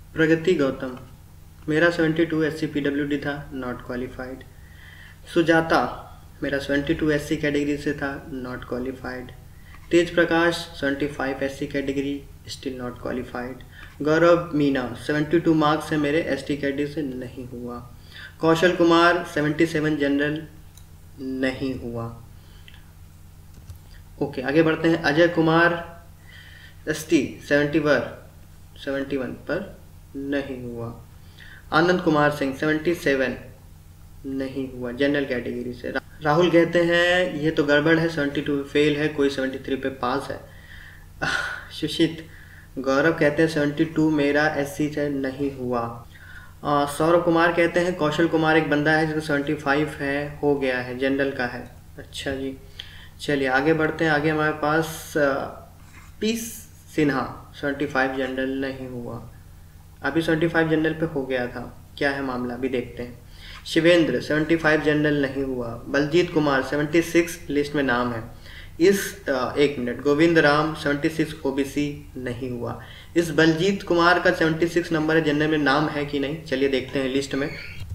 प्रगति गौतम, मेरा 72 SC PWD था, not qualified. Sujata, मेरा 72 SC कैटेगरी से था, not qualified. Tej Prakash 75 SC category, still not qualified. Gaurav Meena 72 marks से मेरे ST कैटेगरी से नहीं हुआ। कौशल कुमार 77 जनरल, नहीं हुआ। ओके, आगे बढ़ते हैं। अजय कुमार ST 71 पर नहीं हुआ। आनंद कुमार सिंह 77 नहीं हुआ जनरल कैटेगरी से। राहुल कहते हैं ये तो गड़बड़ है, 72 फेल है, कोई 73 पे पास है। सुशीत, गौरव कहते हैं 72 मेरा SC से नहीं हुआ। सौरभ कुमार कहते हैं कौशल कुमार एक बंदा है जिसका 75 है, हो गया है, जनरल का है। अच्छा जी, चलिए आगे बढ़ते हैं। आगे हमारे पास पी सिन्हा 75 जनरल नहीं हुआ। अभी 75 जनरल पे हो गया था, क्या है मामला अभी देखते हैं। शिवेंद्र 75 जनरल नहीं हुआ। बलजीत कुमार 76 लिस्ट में नाम है। एक मिनट, गोविंद राम 76 OBC नहीं हुआ। इस बलजीत कुमार का 76 नंबर है, जनरल में नाम है कि नहीं, चलिए देखते हैं लिस्ट में।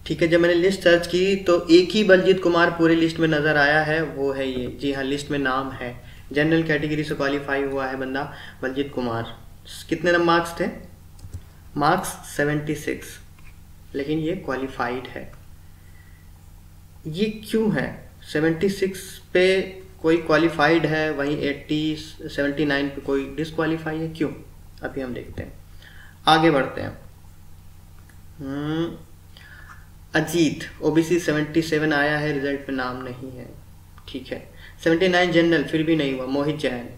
ठीक है, जब मैंने लिस्ट सर्च की तो एक ही बलजीत कुमार पूरी लिस्ट में नज़र आया है, वो है ये। जी हाँ, लिस्ट में नाम है, जनरल कैटेगरी से क्वालिफाई हुआ है बंदा बलजीत कुमार। कितने मार्क्स थे? मार्क्स 76, लेकिन ये क्वालिफाइड है। ये क्यों है? 76 पे कोई क्वालिफाइड है, वहीं 80 79 पे कोई डिसक्वालीफाई है, क्यों? अभी हम देखते हैं, आगे बढ़ते हैं। अजीत OBC 77 आया है, रिजल्ट पे नाम नहीं है, ठीक है। 79 जनरल फिर भी नहीं हुआ। मोहित जैन।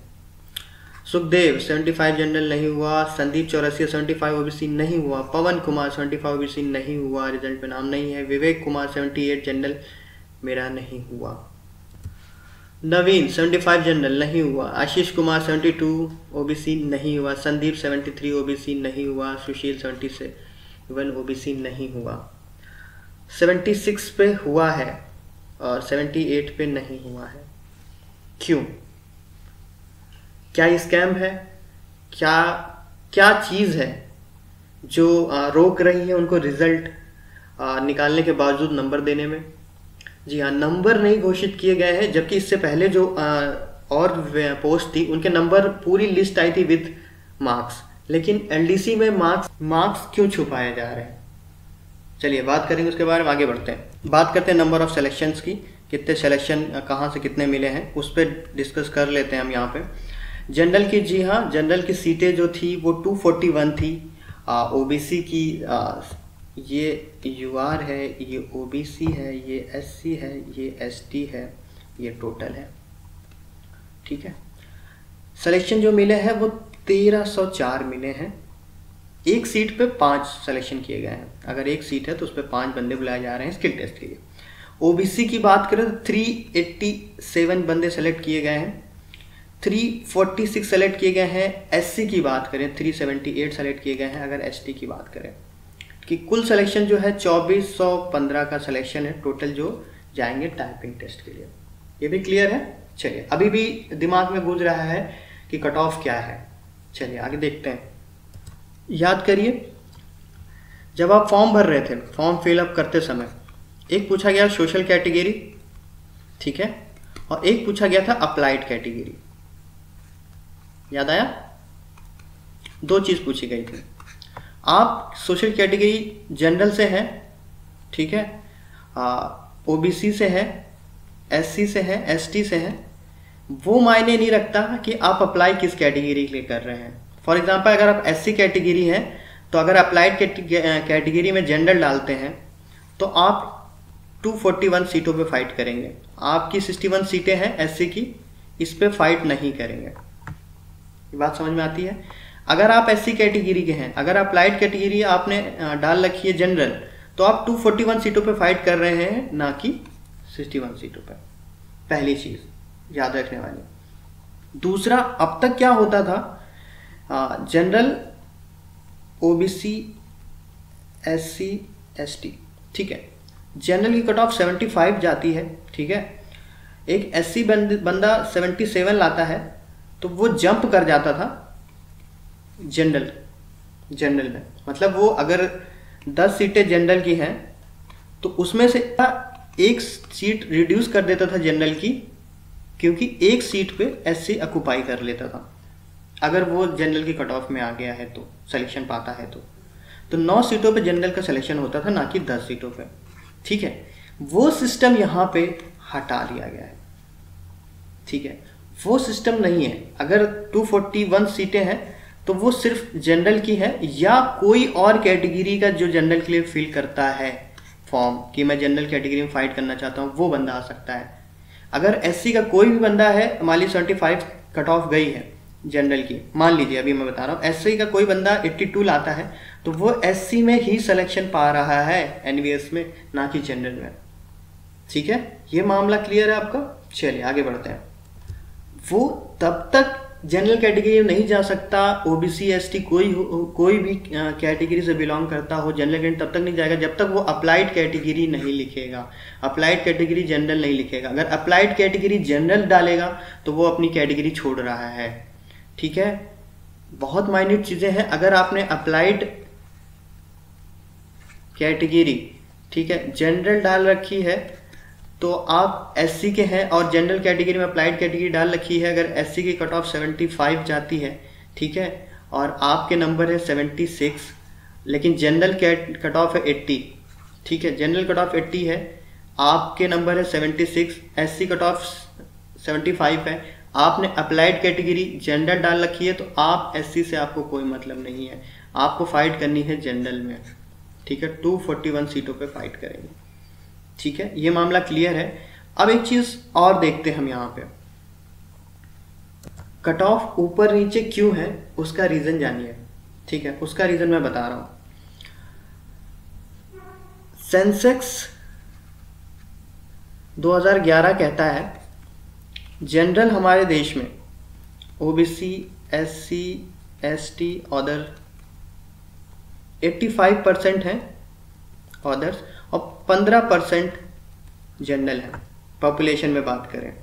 सुखदेव 75 जनरल नहीं हुआ। संदीप चौरसिया 75 OBC नहीं हुआ। पवन कुमार 75 OBC नहीं हुआ, रिजल्ट पे नाम नहीं है। विवेक कुमार 78 जनरल मेरा नहीं हुआ। नवीन 75 जनरल नहीं हुआ। आशीष कुमार 72 OBC नहीं हुआ। संदीप 73 OBC नहीं हुआ। सुशील 77 OBC नहीं हुआ। 76 पे हुआ है और 78 पे नहीं हुआ है, क्यों? क्या स्कैम है? क्या चीज़ है जो रोक रही है उनको रिजल्ट निकालने के बावजूद नंबर देने में? जी हाँ, नंबर नहीं घोषित किए गए हैं, जबकि इससे पहले जो और पोस्ट थी उनके नंबर पूरी लिस्ट आई थी विद मार्क्स, लेकिन LDC में मार्क्स क्यों छुपाए जा रहे हैं? चलिए बात करेंगे उसके बारे में, आगे बढ़ते हैं। बात करते हैं नंबर ऑफ सिलेक्शंस की, कितने सिलेक्शन कहाँ से कितने मिले हैं उस पर डिस्कस कर लेते हैं हम यहाँ पे। जनरल की, जी हाँ, जनरल की सीटें जो थी वो 241 थी। OBC की ये UR है, ये OBC है, ये SC है, ये ST है, ये टोटल है, ठीक है। सिलेक्शन जो मिले हैं वो 1304 मिले हैं। एक सीट पे 5 सिलेक्शन किए गए हैं। अगर एक सीट है तो उस पर 5 बंदे बुलाए जा रहे हैं स्किल टेस्ट के लिए। OBC की बात करें तो 387 बंदे सेलेक्ट किए गए हैं। 346 सेलेक्ट किए गए हैं। SC की बात करें 378 सेलेक्ट किए गए हैं। अगर ST की बात करें कि कुल सिलेक्शन जो है 2415 का सिलेक्शन है टोटल, जो जाएंगे टाइपिंग टेस्ट के लिए। ये भी क्लियर है? चलिए, अभी भी दिमाग में गूंज रहा है कि कट ऑफ क्या है, चलिए आगे देखते हैं। याद करिए, जब आप फॉर्म भर रहे थे, फॉर्म फिलअप करते समय एक पूछा गया सोशल कैटेगरी, ठीक है, और एक पूछा गया था अप्लाइड कैटेगरी। याद आया? 2 चीज़ पूछी गई थी। आप सोशल कैटेगरी जनरल से है, ठीक है, OBC से है, SC से है, ST से है, वो मायने नहीं रखता कि आप अप्लाई किस कैटेगरी के लिए कर रहे हैं। फॉर एग्जांपल, अगर आप SC कैटेगरी हैं तो अगर अप्लाइड कैटेगरी में जनरल डालते हैं तो आप 241 सीटों पे फाइट करेंगे। आपकी 61 सीटें हैं SC की, इस पे फाइट नहीं करेंगे। ये बात समझ में आती है? अगर आप SC कैटेगरी के हैं, अगर अप्लाइड कैटेगरी आपने डाल रखी है जनरल, तो आप 241 सीटों पे फाइट कर रहे हैं, ना कि 61 सीटों पे। पहली चीज़ याद रखने वाली। दूसरा, अब तक क्या होता था, जनरल, OBC, SC, ST, ठीक है, जनरल की कट ऑफ 75 जाती है, ठीक है। एक SC बंदा 77 लाता है तो वो जंप कर जाता था जनरल, जनरल में। मतलब वो अगर 10 सीटें जनरल की हैं तो उसमें से एक सीट रिड्यूस कर देता था जनरल की, क्योंकि एक सीट पे एससी ऑक्युपाई कर लेता था अगर वो जनरल की कट ऑफ में आ गया है तो, सिलेक्शन पाता है तो 9 सीटों पे जनरल का सिलेक्शन होता था, ना कि 10 सीटों पे। ठीक है, वो सिस्टम यहाँ पे हटा दिया गया है। ठीक है, वो सिस्टम नहीं है। अगर 241 सीटें हैं तो वो सिर्फ जनरल की है, या कोई और कैटेगरी का जो जनरल के लिए फिल करता है फॉर्म कि मैं जनरल कैटेगरी में फाइट करना चाहता हूँ, वो बंदा आ सकता है। अगर एससी का कोई भी बंदा है, मान लीजिए 75 कट ऑफ गई है जनरल की, मान लीजिए अभी मैं बता रहा हूँ, एससी का कोई बंदा 82 लाता है तो वो एससी में ही सिलेक्शन पा रहा है एनवीएस में, ना कि जनरल में। ठीक है, ये मामला क्लियर है आपका। चलिए आगे बढ़ते हैं। वो तब तक जनरल कैटेगरी में नहीं जा सकता, ओबीसी एसटी कोई भी कैटेगरी से बिलोंग करता हो जनरल कैटेगरी तब तक नहीं जाएगा जब तक वो अप्लाइड कैटेगरी नहीं लिखेगा, अप्लाइड कैटेगरी जनरल नहीं लिखेगा। अगर अप्लाइड कैटेगरी जनरल डालेगा तो वो अपनी कैटेगरी छोड़ रहा है। ठीक है, बहुत माइन्यूट चीज़ें हैं। अगर आपने अप्लाइड कैटेगरी, ठीक है, जनरल डाल रखी है तो आप एससी के हैं, और जनरल कैटेगरी में अप्लाइड कैटेगरी डाल रखी है, अगर एससी की कट ऑफ 75 जाती है, ठीक है, और आपके नंबर है 76, लेकिन जनरल कट ऑफ है 80, ठीक है, जनरल कट ऑफ 80 है, आपके नंबर है 76, एससी कट ऑफ 75 है, आपने अप्लाइड कैटेगरी जनरल डाल रखी है, तो आप एससी से आपको कोई मतलब नहीं है, आपको फाइट करनी है जनरल में। ठीक है, 241 सीटों पे फाइट करेंगे। ठीक है, ये मामला क्लियर है। अब एक चीज और देखते हैं हम यहाँ पे, कट ऑफ ऊपर नीचे क्यों है उसका रीजन जानिए। ठीक है, उसका रीजन मैं बता रहा हूं। सेंसेक्स 2011 कहता है जनरल हमारे देश में ओबीसी, एससी, एसटी, अदर 85% है अदर्स, और 15% जनरल है पॉपुलेशन में बात करें।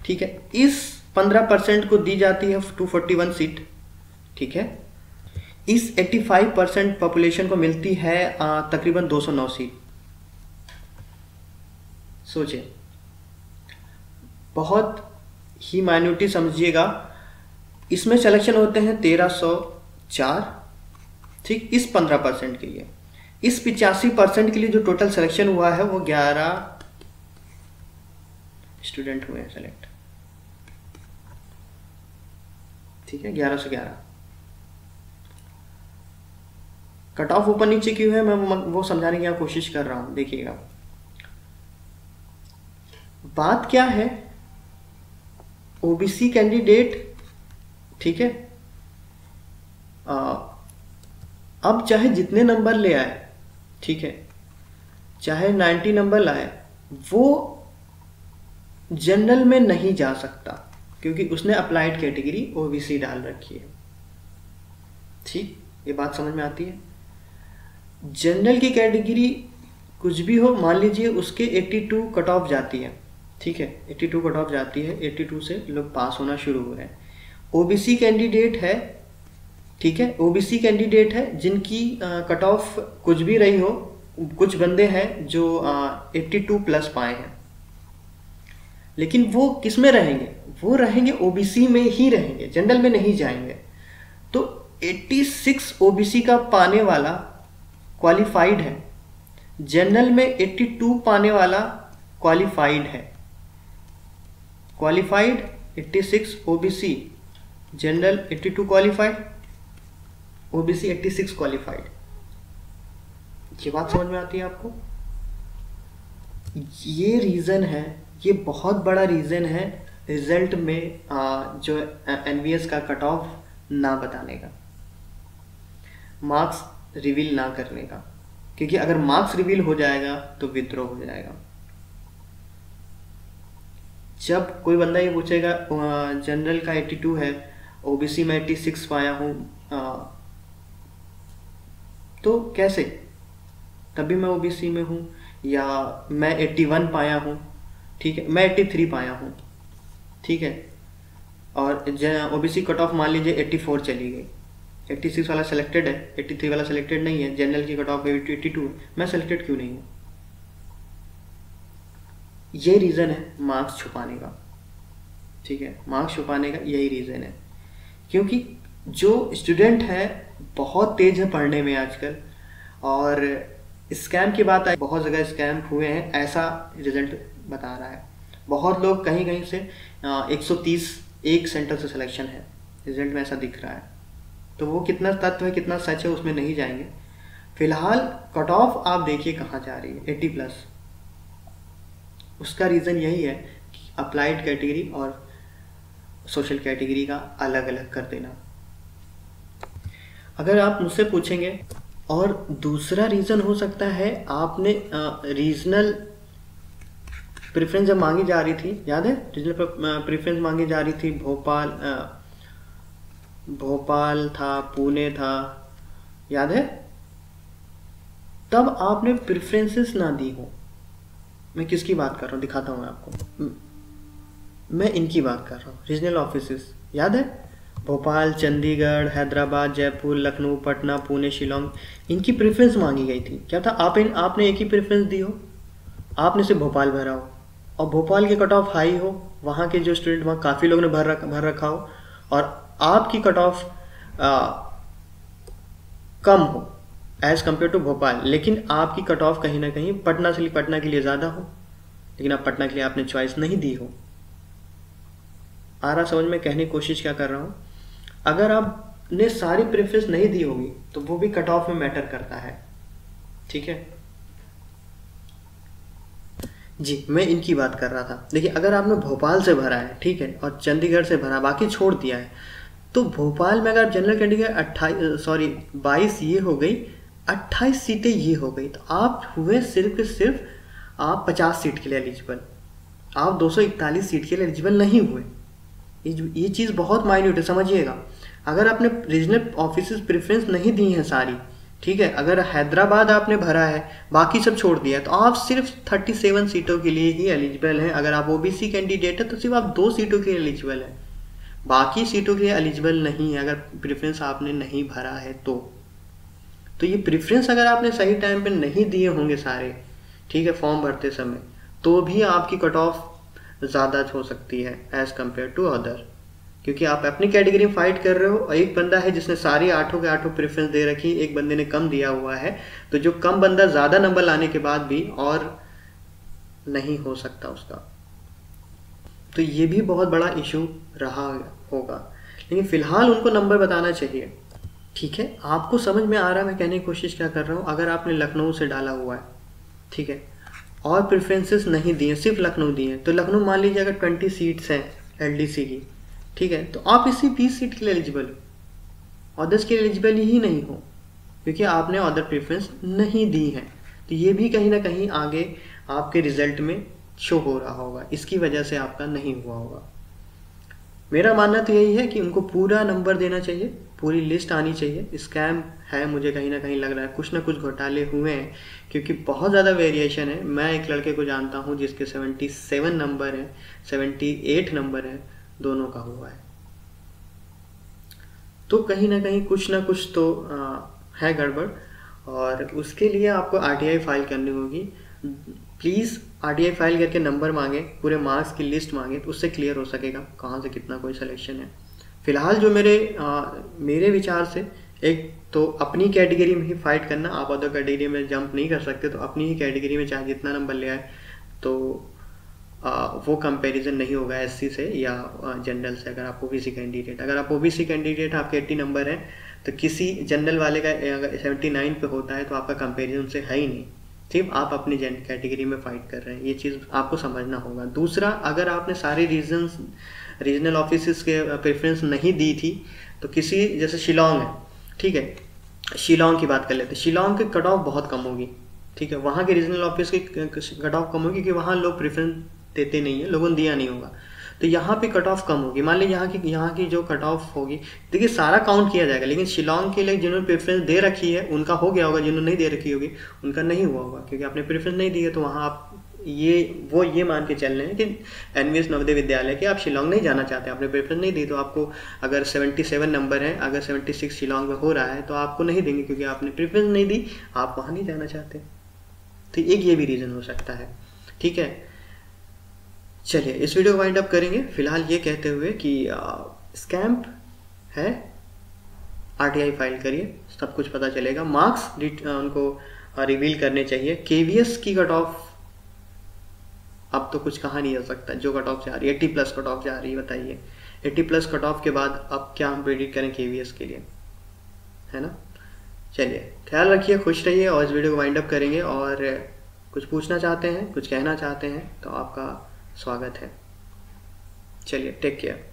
ठीक है, इस 15% को दी जाती है 241 सीट। ठीक है, इस 85% पॉपुलेशन को मिलती है तकरीबन 209 सीट। सोचिए, बहुत ही माइन्यूटी समझिएगा। इसमें सिलेक्शन होते हैं 1304, ठीक, इस 15% के लिए। इस 85% के लिए जो टोटल सिलेक्शन हुआ है वो 11 स्टूडेंट हुए हैं सेलेक्ट। ठीक है, 11 से 11। कट ऑफ ऊपर नीचे क्यों है मैं वो समझाने की कोशिश कर रहा हूं। देखिएगा बात क्या है, ओबीसी कैंडिडेट, ठीक है, अब चाहे जितने नंबर ले आए, ठीक है, चाहे 90 नंबर लाए, वो जनरल में नहीं जा सकता क्योंकि उसने अप्लाइड कैटेगरी ओबीसी डाल रखी है। ठीक, ये बात समझ में आती है। जनरल की कैटेगरी कुछ भी हो, मान लीजिए उसके 82 कट ऑफ जाती है, ठीक है, 82 कट ऑफ जाती है, 82 से लोग पास होना शुरू हो रहे हैं। ओबीसी कैंडिडेट है, ठीक है, ओबीसी कैंडिडेट है जिनकी कट ऑफ कुछ भी रही हो, कुछ बंदे हैं जो 82 प्लस पाए हैं, लेकिन वो किस में रहेंगे, वो रहेंगे ओबीसी में ही रहेंगे, जनरल में नहीं जाएंगे। तो 86 ओबीसी का पाने वाला क्वालिफाइड है, जनरल में 82 पाने वाला क्वालिफाइड है। Qualified 86 OBC, general 82 qualified, OBC 86 qualified. ये बात समझ में आती है आपको? ये रीज़न है, ये बहुत बड़ा रीज़न है रिजल्ट में जो एनवीएस का कट ऑफ ना बताने का, मार्क्स रिवील ना करने का, क्योंकि अगर मार्क्स रिवील हो जाएगा तो विद्रोह हो जाएगा। जब कोई बंदा ये पूछेगा जनरल का 82 है, ओबीसी में 86 पाया हूँ, तो कैसे, तभी मैं ओबीसी में हूँ, या मैं 81 पाया हूँ, ठीक है, मैं 83 पाया हूँ, ठीक है, और ओबीसी कट ऑफ मान लीजिए 84 चली गई, 86 वाला सेलेक्टेड है, 83 वाला सेलेक्टेड नहीं है, जनरल की कट ऑफ 82 है, मैं सेलेक्टेड क्यों नहीं हूँ? ये रीज़न है मार्क्स छुपाने का, ठीक है, मार्क्स छुपाने का यही रीज़न है। क्योंकि जो स्टूडेंट है बहुत तेज है पढ़ने में आजकल, और स्कैम की बात आई, बहुत जगह स्कैम हुए हैं ऐसा रिजल्ट बता रहा है। बहुत लोग कहीं कहीं से 130 एक सेंटर से सिलेक्शन है, रिजल्ट में ऐसा दिख रहा है। तो वो कितना तत्व है कितना सच है उसमें नहीं जाएंगे। फिलहाल कट ऑफ आप देखिए कहाँ जा रही है, 80+। उसका रीज़न यही है कि अप्लाइड कैटेगरी और सोशल कैटेगरी का अलग अलग कर देना। अगर आप मुझसे पूछेंगे, और दूसरा रीज़न हो सकता है आपने रीजनल प्रेफरेंस जब मांगी जा रही थी, याद है रीजनल प्रेफरेंस मांगी जा रही थी, भोपाल था, पुणे था, याद है, तब आपने प्रेफरेंसेस ना दी हो। मैं किसकी बात कर रहा हूँ दिखाता हूँ आपको, मैं इनकी बात कर रहा हूँ, रीजनल ऑफिसेस, याद है, भोपाल, चंडीगढ़, हैदराबाद, जयपुर, लखनऊ, पटना, पुणे, शिलोंग, इनकी प्रेफरेंस मांगी गई थी। क्या था, आपने एक ही प्रेफरेंस दी हो, आपने सिर्फ भोपाल भरा हो, और भोपाल की कट ऑफ हाई हो, वहाँ के जो स्टूडेंट वहाँ काफ़ी लोगों ने भर रखा हो, और आपकी कट ऑफ कम हो एज़ कम्पेयर टू भोपाल, लेकिन आपकी कट ऑफ कहीं ना कहीं पटना के लिए ज़्यादा हो, लेकिन आप पटना के लिए आपने चॉइस नहीं दी हो। आ रहा समझ में कहने की कोशिश क्या कर रहा हूँ? अगर आपने सारी प्रेफरेंस नहीं दी होगी तो वो भी कट ऑफ में मैटर करता है, ठीक है जी। मैं इनकी बात कर रहा था। देखिए, अगर आपने भोपाल से भरा है, ठीक है, और चंडीगढ़ से भरा, बाकी छोड़ दिया है, तो भोपाल में अगर जनरल कैटेगरी 22 ये हो गई, 28 सीटें ये हो गई, तो आप हुए सिर्फ आप 50 सीट के लिए एलिजिबल, आप 241 सीट के लिए एलिजिबल नहीं हुए। ये चीज़ बहुत माइन्यूट है, समझिएगा। अगर आपने रीजनल ऑफिसेस प्रेफरेंस नहीं दी हैं सारी, ठीक है, अगर हैदराबाद आपने भरा है, बाकी सब छोड़ दिया है, तो आप सिर्फ 37 सीटों के लिए ही एलिजिबल हैं। अगर आप ओबीसी कैंडिडेट है तो सिर्फ आप 2 सीटों के लिए एलिजिबल है, बाकी सीटों के लिए एलिजिबल नहीं है, अगर प्रेफरेंस आपने नहीं भरा है तो ये प्रेफरेंस अगर आपने सही टाइम पे नहीं दिए होंगे सारे, ठीक है, फॉर्म भरते समय, तो भी आपकी कट ऑफ ज़्यादा हो सकती है एज़ कम्पेयर टू अदर, क्योंकि आप अपनी कैटेगरी में फाइट कर रहे हो, और एक बंदा है जिसने सारी 8 के 8 प्रेफरेंस दे रखी, एक बंदे ने कम दिया हुआ है, तो जो कम बंदा ज़्यादा नंबर लाने के बाद भी और नहीं हो सकता उसका, तो ये भी बहुत बड़ा इशू रहा होगा। लेकिन फ़िलहाल उनको नंबर बताना चाहिए, ठीक है। आपको समझ में आ रहा है मैं कहने की कोशिश क्या कर रहा हूँ? अगर आपने लखनऊ से डाला हुआ है, ठीक है, और प्रेफरेंसेस नहीं दिए, सिर्फ लखनऊ दिए हैं, तो लखनऊ मान लीजिए अगर 20 सीट्स हैं एलडीसी की, ठीक है, तो आप इसी 20 सीट के लिए एलिजिबल हो, अदर्स के लिए एलिजिबल ही नहीं हो, क्योंकि आपने अदर प्रेफरेंस नहीं दी है। तो ये भी कहीं ना कहीं आगे आपके रिजल्ट में शो हो रहा होगा, इसकी वजह से आपका नहीं हुआ होगा। मेरा मानना तो यही है कि उनको पूरा नंबर देना चाहिए, पूरी लिस्ट आनी चाहिए। स्कैम है, मुझे कहीं ना कहीं लग रहा है कुछ ना कुछ घोटाले हुए हैं, क्योंकि बहुत ज़्यादा वेरिएशन है। मैं एक लड़के को जानता हूँ जिसके 77 नंबर है, 78 नंबर है, दोनों का हुआ है। तो कहीं ना कहीं कुछ ना कुछ तो है गड़बड़, और उसके लिए आपको आरटीआई फाइल करनी होगी। प्लीज़ आरटीआई फाइल करके नंबर मांगे, पूरे मार्क्स की लिस्ट मांगे, तो उससे क्लियर हो सकेगा कहाँ से कितना कोई सिलेक्शन है। फिलहाल जो मेरे विचार से, एक तो अपनी कैटेगरी में ही फाइट करना, आप अदर कैटेगरी में जंप नहीं कर सकते, तो अपनी ही कैटेगरी में चाहे जितना नंबर ले आए, तो वो कंपैरिजन नहीं होगा एससी से या जनरल से। अगर आप ओबीसी कैंडिडेट आपके 80 नंबर हैं, तो किसी जनरल वाले का 79 पे होता है, तो आपका कंपैरिजन से है ही नहीं, सिर्फ आप अपनी कैटेगरी में फाइट कर रहे हैं। ये चीज़ आपको समझना होगा। दूसरा, अगर आपने सारे रीजनल ऑफिस के प्रेफरेंस नहीं दी थी, तो किसी, जैसे शिलोंग है, ठीक है, शिलोंग की बात कर लेते हैं। शिलोंग की कट ऑफ बहुत कम होगी, ठीक है, वहाँ के रीजनल ऑफिस की कट ऑफ कम होगी, क्योंकि वहाँ लोग प्रेफरेंस देते नहीं है, लोगों ने दिया नहीं होगा, तो यहाँ पे कट ऑफ कम होगी। मान लीजिए यहाँ की जो कट ऑफ होगी, देखिए सारा काउंट किया जाएगा, लेकिन शिलोंग के लिए जिन्होंने प्रेफरेंस दे रखी है उनका हो गया होगा, जिन्होंने नहीं दे रखी होगी उनका नहीं हुआ होगा, क्योंकि आपने प्रेफरेंस नहीं दी है, तो वहाँ आप ये मान के चल रहे हैं कि एनवीएस नवोदय विद्यालय के आप शिलोंग नहीं जाना चाहते, आपने प्रेफरेंस नहीं दी, तो आपको अगर 77 नंबर है, अगर 76 शिलोंग में हो रहा है तो आपको नहीं देंगे क्योंकि आपने प्रेफरेंस नहीं दी, आप वहाँ नहीं जाना चाहते। तो एक ये भी रीज़न हो सकता है। ठीक है, चलिए इस वीडियो को वाइंड अप करेंगे फिलहाल ये कहते हुए कि स्कैम्प है, आरटीआई फाइल करिए, सब कुछ पता चलेगा। मार्क्स उनको रिवील करने चाहिए। केवीएस की कट ऑफ अब तो कुछ कहा नहीं जा सकता, जो कट ऑफ जा रही है 80 प्लस कट ऑफ जा रही है, बताइए 80 प्लस कट ऑफ के बाद अब क्या हम प्रेडिक्ट करें केवीएस के लिए, है ना। चलिए ख्याल रखिए, खुश रहिए, और इस वीडियो को वाइंड अप करेंगे। और कुछ पूछना चाहते हैं, कुछ कहना चाहते हैं तो आपका स्वागत है। चलिए टेक केयर।